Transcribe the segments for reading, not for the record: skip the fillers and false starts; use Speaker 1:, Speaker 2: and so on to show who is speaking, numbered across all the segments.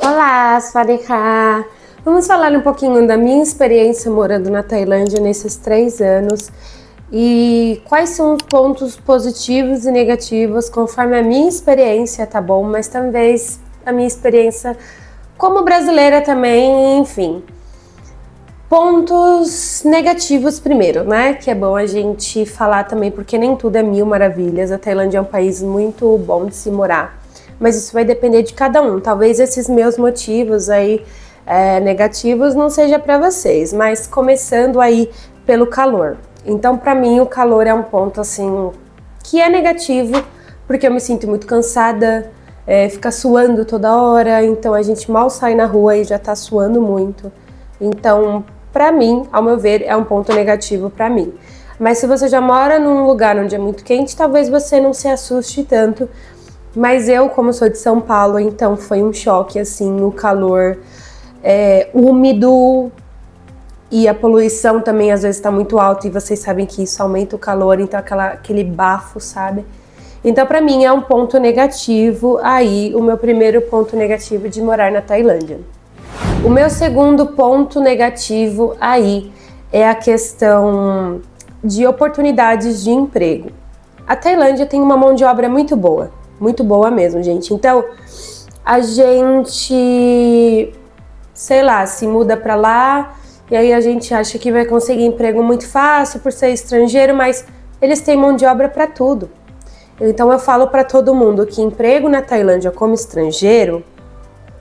Speaker 1: Olá, Swadika! Vamos falar um pouquinho da minha experiência morando na Tailândia nesses 3 anos e quais são os pontos positivos e negativos conforme a minha experiência, tá bom? Mas talvez a minha experiência como brasileira também, enfim. Pontos negativos primeiro, né? Que é bom a gente falar também, porque nem tudo é mil maravilhas. A Tailândia é um país muito bom de se morar, mas isso vai depender de cada um. Talvez esses meus motivos aí negativos não seja para vocês, mas começando aí pelo calor. Então, para mim, o calor é um ponto assim que é negativo, porque eu me sinto muito cansada, fica suando toda hora, então a gente mal sai na rua e já tá suando muito. Então, para mim, ao meu ver, é um ponto negativo para mim. Mas se você já mora num lugar onde é muito quente, talvez você não se assuste tanto. Mas eu, como sou de São Paulo, então foi um choque, assim, o calor úmido e a poluição também às vezes está muito alta e vocês sabem que isso aumenta o calor, então aquele bafo, sabe? Então, para mim, é um ponto negativo aí, o meu primeiro ponto negativo de morar na Tailândia. O meu segundo ponto negativo aí é a questão de oportunidades de emprego. A Tailândia tem uma mão de obra muito boa mesmo, gente. Então, a gente, sei lá, se muda pra lá e aí a gente acha que vai conseguir emprego muito fácil por ser estrangeiro, mas eles têm mão de obra pra tudo. Então, eu falo pra todo mundo que emprego na Tailândia como estrangeiro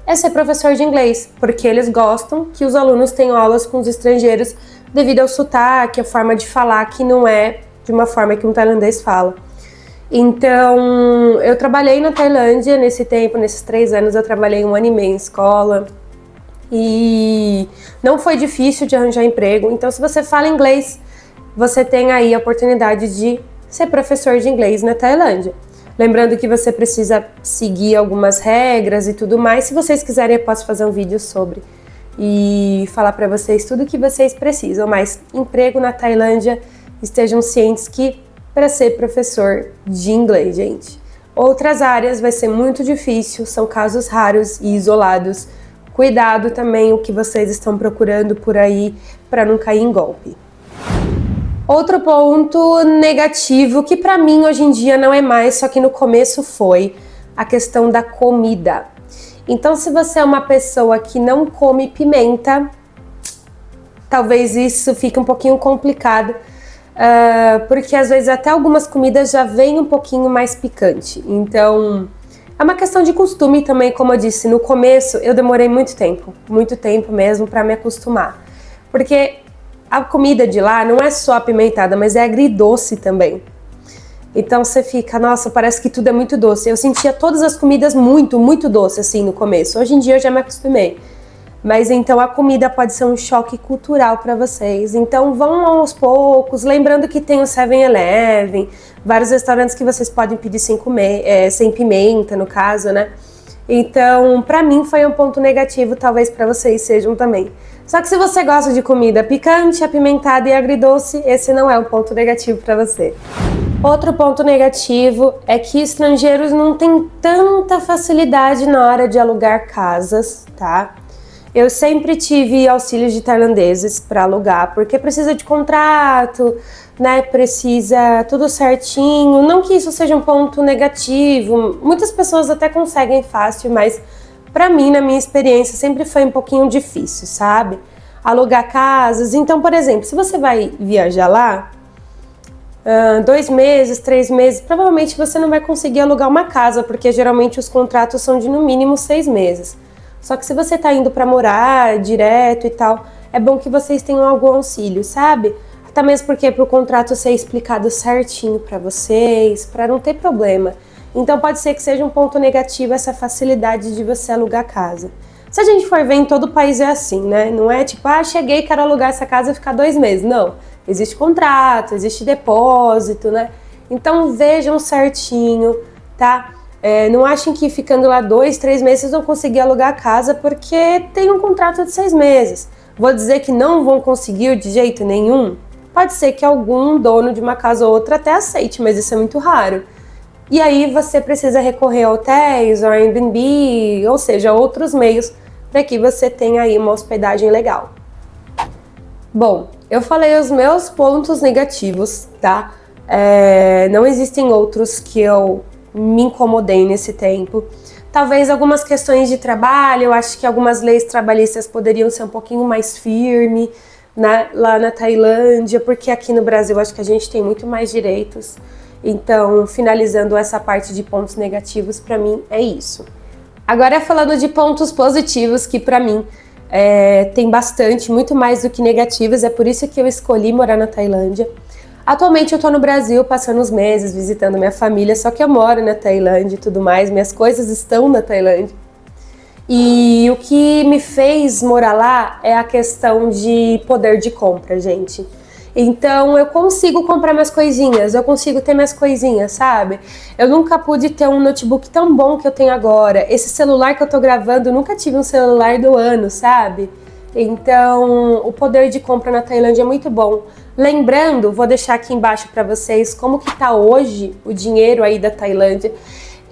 Speaker 1: é ser professor de inglês, porque eles gostam que os alunos tenham aulas com os estrangeiros devido ao sotaque, a forma de falar que não é de uma forma que um tailandês fala. Então, eu trabalhei na Tailândia nesse tempo, nesses 3 anos, eu trabalhei 1 ano e meio em escola e não foi difícil de arranjar emprego. Então, se você fala inglês, você tem aí a oportunidade de ser professor de inglês na Tailândia. Lembrando que você precisa seguir algumas regras e tudo mais. Se vocês quiserem, eu posso fazer um vídeo sobre e falar para vocês tudo o que vocês precisam. Mas emprego na Tailândia, estejam cientes que para ser professor de inglês, gente. Outras áreas vai ser muito difícil, são casos raros e isolados. Cuidado também o que vocês estão procurando por aí para não cair em golpe. Outro ponto negativo, que para mim hoje em dia não é mais, só que no começo foi, a questão da comida. Então, se você é uma pessoa que não come pimenta, talvez isso fique um pouquinho complicado, porque às vezes até algumas comidas já vêm um pouquinho mais picante. Então, é uma questão de costume também, como eu disse, no começo eu demorei muito tempo mesmo para me acostumar. Porque a comida de lá não é só apimentada, mas é agridoce também. Então você fica, nossa, parece que tudo é muito doce. Eu sentia todas as comidas muito, muito doce assim no começo. Hoje em dia eu já me acostumei. Mas então a comida pode ser um choque cultural para vocês. Então vão aos poucos, lembrando que tem o 7-Eleven, vários restaurantes que vocês podem pedir sem pimenta, no caso, né? Então, para mim foi um ponto negativo, talvez para vocês sejam também. Só que se você gosta de comida picante, apimentada e agridoce, esse não é um ponto negativo para você. Outro ponto negativo é que estrangeiros não têm tanta facilidade na hora de alugar casas, tá? Eu sempre tive auxílios de tailandeses para alugar, porque precisa de contrato, né? Precisa tudo certinho. Não que isso seja um ponto negativo, muitas pessoas até conseguem fácil, mas para mim, na minha experiência, sempre foi um pouquinho difícil, sabe? Alugar casas. Então, por exemplo, se você vai viajar lá, 2 meses, 3 meses, provavelmente você não vai conseguir alugar uma casa, porque geralmente os contratos são de no mínimo 6 meses. Só que se você tá indo para morar direto e tal, é bom que vocês tenham algum auxílio, sabe? Até mesmo porque pro contrato ser explicado certinho para vocês, para não ter problema. Então pode ser que seja um ponto negativo essa facilidade de você alugar casa. Se a gente for ver, em todo o país é assim, né? Não é tipo, cheguei, quero alugar essa casa e ficar 2 meses. Não, existe contrato, existe depósito, né? Então vejam certinho, tá? Não achem que ficando lá 2, 3 meses vão conseguir alugar a casa, porque tem um contrato de 6 meses. Vou dizer que não vão conseguir de jeito nenhum? Pode ser que algum dono de uma casa ou outra até aceite, mas isso é muito raro. E aí você precisa recorrer a hotéis, ou Airbnb, ou seja, outros meios para que você tenha aí uma hospedagem legal. Bom, eu falei os meus pontos negativos, tá? Não existem outros que eu me incomodei nesse tempo. Talvez algumas questões de trabalho, eu acho que algumas leis trabalhistas poderiam ser um pouquinho mais firmes lá na Tailândia, porque aqui no Brasil acho que a gente tem muito mais direitos. Então, finalizando essa parte de pontos negativos, para mim é isso. Agora falando de pontos positivos, que para mim tem bastante, muito mais do que negativos, é por isso que eu escolhi morar na Tailândia. Atualmente eu tô no Brasil, passando uns meses, visitando minha família, só que eu moro na Tailândia e tudo mais, minhas coisas estão na Tailândia. E o que me fez morar lá é a questão de poder de compra, gente. Então eu consigo comprar minhas coisinhas, eu consigo ter minhas coisinhas, sabe? Eu nunca pude ter um notebook tão bom que eu tenho agora. Esse celular que eu tô gravando, eu nunca tive um celular do ano, sabe? Então o poder de compra na Tailândia é muito bom. Lembrando, vou deixar aqui embaixo para vocês como que tá hoje o dinheiro aí da Tailândia.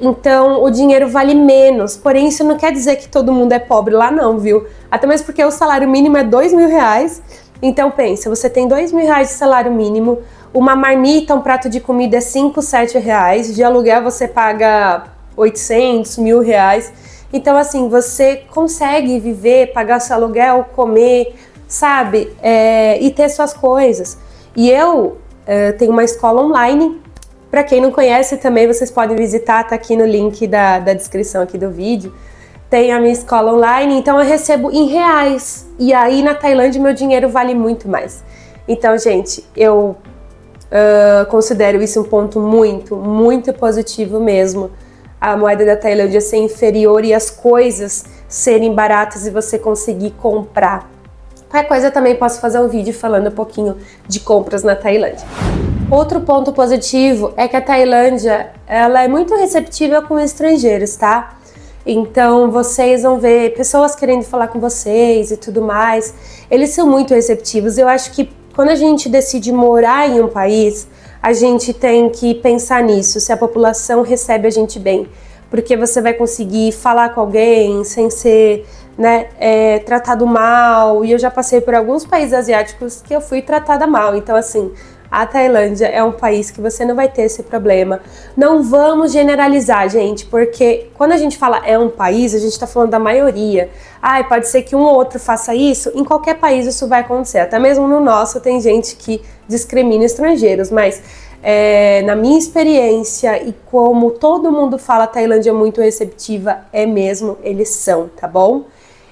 Speaker 1: Então o dinheiro vale menos, porém isso não quer dizer que todo mundo é pobre lá não, viu? Até mesmo porque o salário mínimo é R$2.000. Então pensa, você tem R$2.000 de salário mínimo, uma marmita, um prato de comida é R$5, R$7, de aluguel você paga 800, R$1.000. Então assim, você consegue viver, pagar seu aluguel, comer, sabe? E ter suas coisas. E eu tenho uma escola online, para quem não conhece também vocês podem visitar, tá aqui no link da descrição aqui do vídeo. Tem a minha escola online, então eu recebo em reais. E aí na Tailândia meu dinheiro vale muito mais. Então, gente, eu considero isso um ponto muito, muito positivo mesmo. A moeda da Tailândia ser inferior e as coisas serem baratas e você conseguir comprar. Qualquer coisa eu também posso fazer um vídeo falando um pouquinho de compras na Tailândia. Outro ponto positivo é que a Tailândia ela é muito receptiva com estrangeiros, tá? Então vocês vão ver pessoas querendo falar com vocês e tudo mais. Eles são muito receptivos. Eu acho que quando a gente decide morar em um país, a gente tem que pensar nisso, se a população recebe a gente bem. Porque você vai conseguir falar com alguém sem ser tratado mal. E eu já passei por alguns países asiáticos que eu fui tratada mal. Então assim, a Tailândia é um país que você não vai ter esse problema. Não vamos generalizar, gente, porque quando a gente fala é um país, a gente tá falando da maioria. Pode ser que um ou outro faça isso, em qualquer país isso vai acontecer. Até mesmo no nosso tem gente que discrimina estrangeiros, mas na minha experiência e como todo mundo fala, a Tailândia é muito receptiva, é mesmo, eles são, tá bom?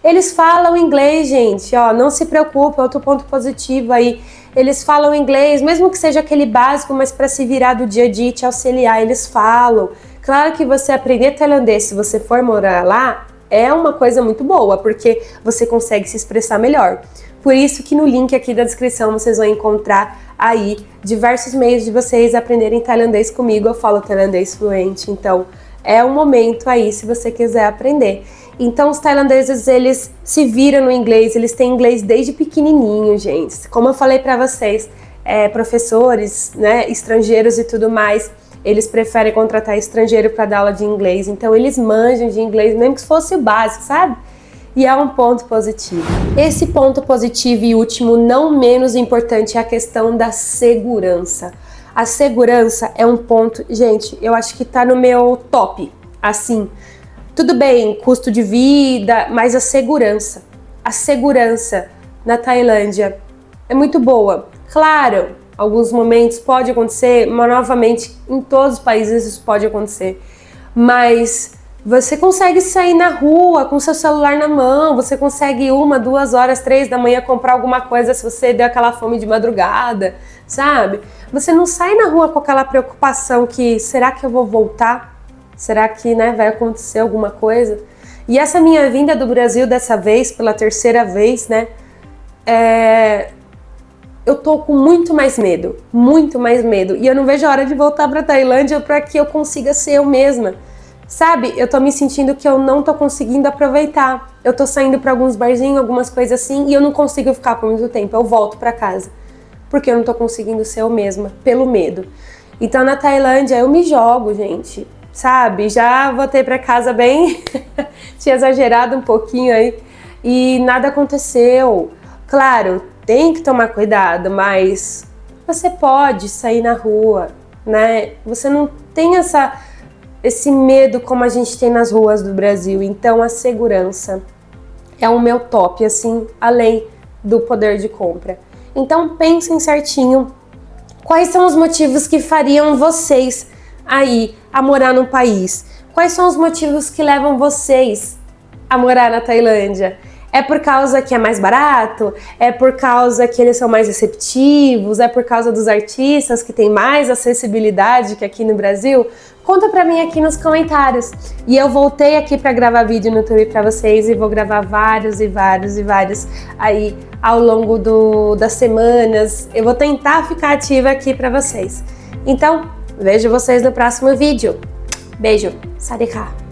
Speaker 1: Eles falam inglês, gente, ó, não se preocupe, outro ponto positivo aí. Eles falam inglês, mesmo que seja aquele básico, mas para se virar do dia a dia e te auxiliar, eles falam. Claro que você aprender tailandês, se você for morar lá, é uma coisa muito boa, porque você consegue se expressar melhor. Por isso que no link aqui da descrição vocês vão encontrar aí diversos meios de vocês aprenderem tailandês comigo. Eu falo tailandês fluente, então é um momento aí se você quiser aprender. Então os tailandeses, eles se viram no inglês, eles têm inglês desde pequenininho, gente. Como eu falei pra vocês, professores, estrangeiros e tudo mais, eles preferem contratar estrangeiro para dar aula de inglês. Então eles manjam de inglês, mesmo que fosse o básico, sabe? E é um ponto positivo. Esse ponto positivo e último, não menos importante, é a questão da segurança. A segurança é um ponto, gente, eu acho que tá no meu top, assim. Tudo bem, custo de vida, mas a segurança na Tailândia é muito boa. Claro, alguns momentos pode acontecer, mas novamente em todos os países isso pode acontecer. Mas você consegue sair na rua com seu celular na mão, você consegue 1, 2 horas, 3 da manhã comprar alguma coisa se você deu aquela fome de madrugada, sabe? Você não sai na rua com aquela preocupação que será que eu vou voltar? Será que vai acontecer alguma coisa? E essa minha vinda do Brasil dessa vez, pela terceira vez, eu tô com muito mais medo. E eu não vejo a hora de voltar pra Tailândia para que eu consiga ser eu mesma. Sabe, eu tô me sentindo que eu não tô conseguindo aproveitar. Eu tô saindo pra alguns barzinhos, algumas coisas assim, e eu não consigo ficar por muito tempo. Eu volto pra casa, porque eu não tô conseguindo ser eu mesma, pelo medo. Então na Tailândia eu me jogo, gente, sabe? Já voltei para casa bem, tinha exagerado um pouquinho aí e nada aconteceu. Claro, tem que tomar cuidado, mas você pode sair na rua, né? Você não tem esse medo como a gente tem nas ruas do Brasil. Então a segurança é o meu top, assim, além do poder de compra. Então pensem certinho quais são os motivos que fariam vocês aí a morar no país. Quais são os motivos que levam vocês a morar na Tailândia? É por causa que é mais barato? É por causa que eles são mais receptivos? É por causa dos artistas que têm mais acessibilidade que aqui no Brasil? Conta pra mim aqui nos comentários. E eu voltei aqui pra gravar vídeo no YouTube pra vocês e vou gravar vários aí ao longo das semanas. Eu vou tentar ficar ativa aqui pra vocês. Então, vejo vocês no próximo vídeo. Beijo. Sarika.